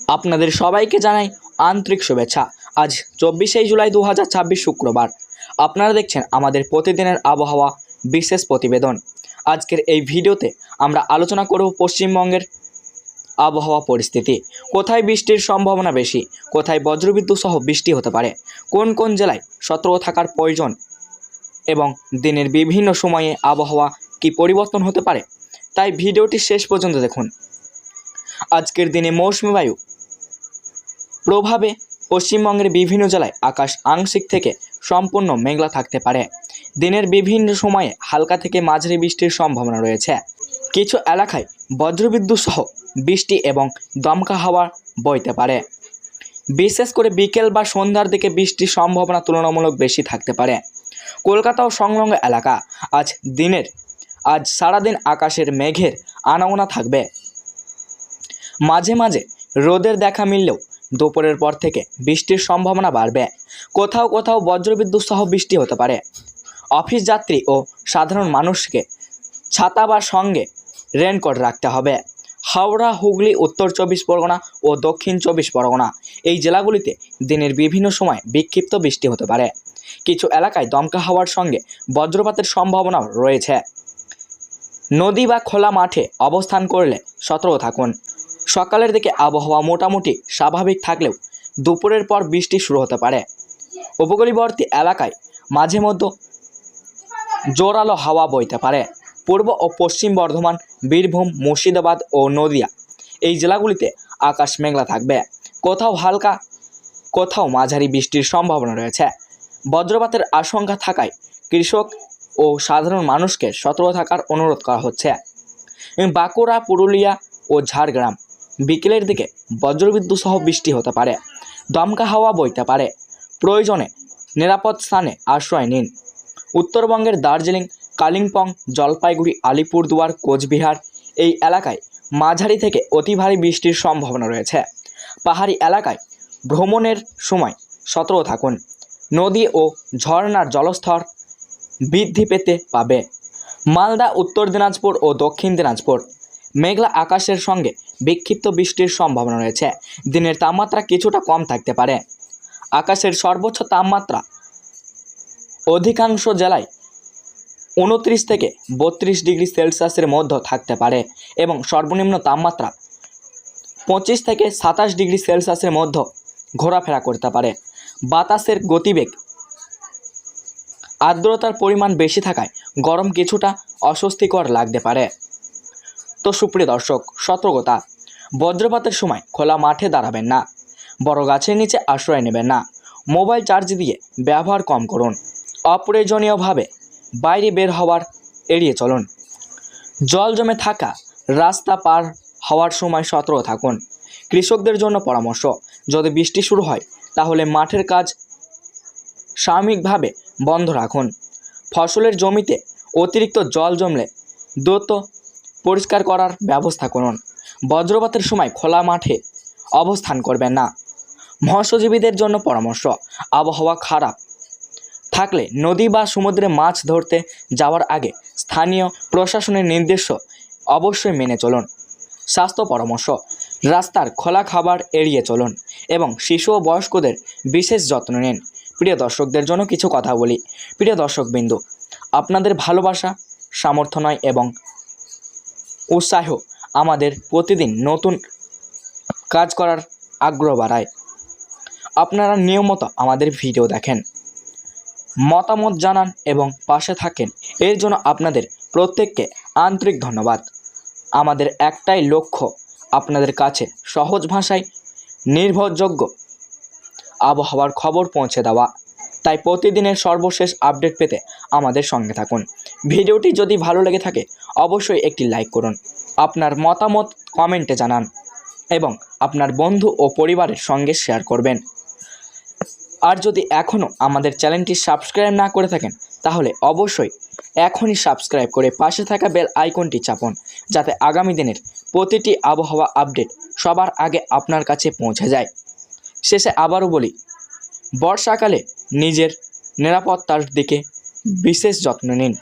আপনাদের সবাইকে জানাই আন্তরিক শুভেচ্ছা। আজ 24শে জুলাই 2026 শুক্রবার। আপনারা দেখছেন আমাদের প্রতিদিনের আবহাওয়া বিশেষ প্রতিবেদন। আজকের এই ভিডিওতে আমরা আলোচনা করব পশ্চিমবঙ্গের আবহাওয়া পরিস্থিতি। কোথায় বৃষ্টির সম্ভাবনা বেশি, কোথায় বজ্রবিদ্যুৎ সহ বৃষ্টি হতে পারে, কোন কোন জেলায় সতর্ক থাকার প্রয়োজন এবং দিনের বিভিন্ন সময়ে আবহাওয়া কি পরিবর্তন হতে পারে, তাই ভিডিওটি শেষ পর্যন্ত দেখুন। আজকের দিনে মৌসুমী বায়ু প্রভাবে পশ্চিমবঙ্গের বিভিন্ন জেলায় আকাশ আংশিক থেকে সম্পূর্ণ মেঘলা থাকতে পারে। দিনের বিভিন্ন সময়ে হালকা থেকে মাঝারি বৃষ্টির সম্ভাবনা রয়েছে। কিছু এলাকায় বজ্রবিদ্যুৎ সহ বৃষ্টি এবং দমকা হাওয়া বইতে পারে। বিশেষ করে বিকেল বা সন্ধ্যার দিকে বৃষ্টির সম্ভাবনা তুলনামূলক বেশি থাকতে পারে। কলকাতা ও সংলগ্ন এলাকা আজ সারাদিন আকাশের মেঘের আনাগোনা থাকবে। মাঝে মাঝে রোদের দেখা মিললেও দুপুরের পর থেকে বৃষ্টির সম্ভাবনা বাড়বে। কোথাও কোথাও বজ্রবিদ্যুৎ সহ বৃষ্টি হতে পারে। অফিস যাত্রী ও সাধারণ মানুষকে ছাতা বা সঙ্গে রেনকোট রাখতে হবে। হাওড়া, হুগলি, উত্তর 24 পরগনা ও দক্ষিণ 24 পরগনা এই জেলাগুলিতে দিনের বিভিন্ন সময় বিক্ষিপ্ত বৃষ্টি হতে পারে। কিছু এলাকায় দমকা হাওয়ার সঙ্গে বজ্রপাতের সম্ভাবনাও রয়েছে। নদী বা খোলা মাঠে অবস্থান করলে সতর্ক থাকুন। সকালের দিকে আবহাওয়া মোটামুটি স্বাভাবিক থাকলেও দুপুরের পর বৃষ্টি শুরু হতে পারে। উপকূলবর্তী এলাকায় মাঝে মধ্যে জোরালো হাওয়া বইতে পারে। পূর্ব ও পশ্চিম বর্ধমান, বীরভূম, মুর্শিদাবাদ ও নদিয়া এই জেলাগুলিতে আকাশ মেঘলা থাকবে। কোথাও হালকা, কোথাও মাঝারি বৃষ্টির সম্ভাবনা রয়েছে। বজ্রপাতের আশঙ্কা থাকায় কৃষক ও সাধারণ মানুষকে সতর্ক থাকার অনুরোধ করা হচ্ছে। বাঁকুড়া, পুরুলিয়া ও ঝাড়গ্রাম বিকেলের দিকে বজ্রবিদ্যুৎ সহ বৃষ্টি হতে পারে। দমকা হাওয়া বইতে পারে। প্রয়োজনে নিরাপদ স্থানে আশ্রয় নিন। উত্তরবঙ্গের দার্জিলিং, কালিম্পং, জলপাইগুড়ি, আলিপুরদুয়ার, কোচবিহার এই এলাকায় মাঝারি থেকে অতি ভারী বৃষ্টির সম্ভাবনা রয়েছে। পাহাড়ি এলাকায় ভ্রমণের সময় সতর্ক থাকুন। নদী ও ঝর্ণার জলস্তর বৃদ্ধি পেতে পাবে। মালদা, উত্তর দিনাজপুর ও দক্ষিণ দিনাজপুর মেঘলা আকাশের সঙ্গে বিক্ষিপ্ত বৃষ্টির সম্ভাবনা রয়েছে। দিনের তাপমাত্রা কিছুটা কম থাকতে পারে। আকাশের সর্বোচ্চ তাপমাত্রা অধিকাংশ জেলায় 29 থেকে 32 ডিগ্রি সেলসিয়াসের মধ্যে থাকতে পারে এবং সর্বনিম্ন তাপমাত্রা 25 থেকে 27 ডিগ্রি সেলসিয়াসের মধ্যে ঘোরাফেরা করতে পারে। বাতাসের গতিবেগ, আর্দ্রতার পরিমাণ বেশি থাকায় গরম কিছুটা অস্বস্তিকর লাগতে পারে। তো সুপ্রিয় দর্শক, সতর্কতা: বজ্রপাতের সময় খোলা মাঠে দাঁড়াবেন না, বড় গাছের নিচে আশ্রয় নেবেন না, মোবাইল চার্জ দিয়ে ব্যবহার কম করুন, অপ্রয়োজনীয়ভাবে বাইরে বের হওয়ার এড়িয়ে চলুন। জল জমে থাকা রাস্তা পার হওয়ার সময় সতর্ক থাকুন। কৃষকদের জন্য পরামর্শ: যদি বৃষ্টি শুরু হয় তাহলে মাঠের কাজ সাময়িকভাবে বন্ধ রাখুন। ফসলের জমিতে অতিরিক্ত জল জমলে দ্রুত পরিষ্কার করার ব্যবস্থা করুন। বজ্রপাতের সময় খোলা মাঠে অবস্থান করবেন না। মৎস্যজীবীদের জন্য পরামর্শ: আবহাওয়া খারাপ থাকলে নদী বা সমুদ্রে মাছ ধরতে যাওয়ার আগে স্থানীয় প্রশাসনের নির্দেশ অবশ্যই মেনে চলুন। স্বাস্থ্য পরামর্শ: রাস্তার খোলা খাবার এড়িয়ে চলুন এবং শিশু ও বয়স্কদের বিশেষ যত্ন নিন। প্রিয় দর্শকদের জন্য কিছু কথা বলি। প্রিয় দর্শকবৃন্দ, আপনাদের ভালোবাসা, সমর্থন এবং উৎসাহ আমাদের প্রতিদিন নতুন কাজ করার আগ্রহ বাড়ায়। আপনারা নিয়মিত আমাদের ভিডিও দেখেন, মতামত জানান এবং পাশে থাকেন, এর জন্য আপনাদের প্রত্যেককে আন্তরিক ধন্যবাদ। আমাদের একটাই লক্ষ্য, আপনাদের কাছে সহজ ভাষায় নির্ভরযোগ্য আবহাওয়ার খবর পৌঁছে দেওয়া। তাই প্রতিদিনের সর্বশেষ আপডেট পেতে আমাদের সঙ্গে থাকুন। ভিডিওটি যদি ভালো লেগে থাকে অবশ্যই একটি লাইক করুন, আপনার মতামত কমেন্টে জানান এবং আপনার বন্ধু ও পরিবারের সঙ্গে শেয়ার করবেন। আর যদি এখনও আমাদের চ্যানেলটি সাবস্ক্রাইব না করে থাকেন তাহলে অবশ্যই এখনই সাবস্ক্রাইব করে পাশে থাকা বেল আইকনটি চাপুন, যাতে আগামী দিনের প্রতিটি আবহাওয়া আপডেট সবার আগে আপনার কাছে পৌঁছে যায়। শেষে আবারও বলি, বর্ষাকালে নিজের নিরাপত্তার দিকে বিশেষ যত্ন নিন।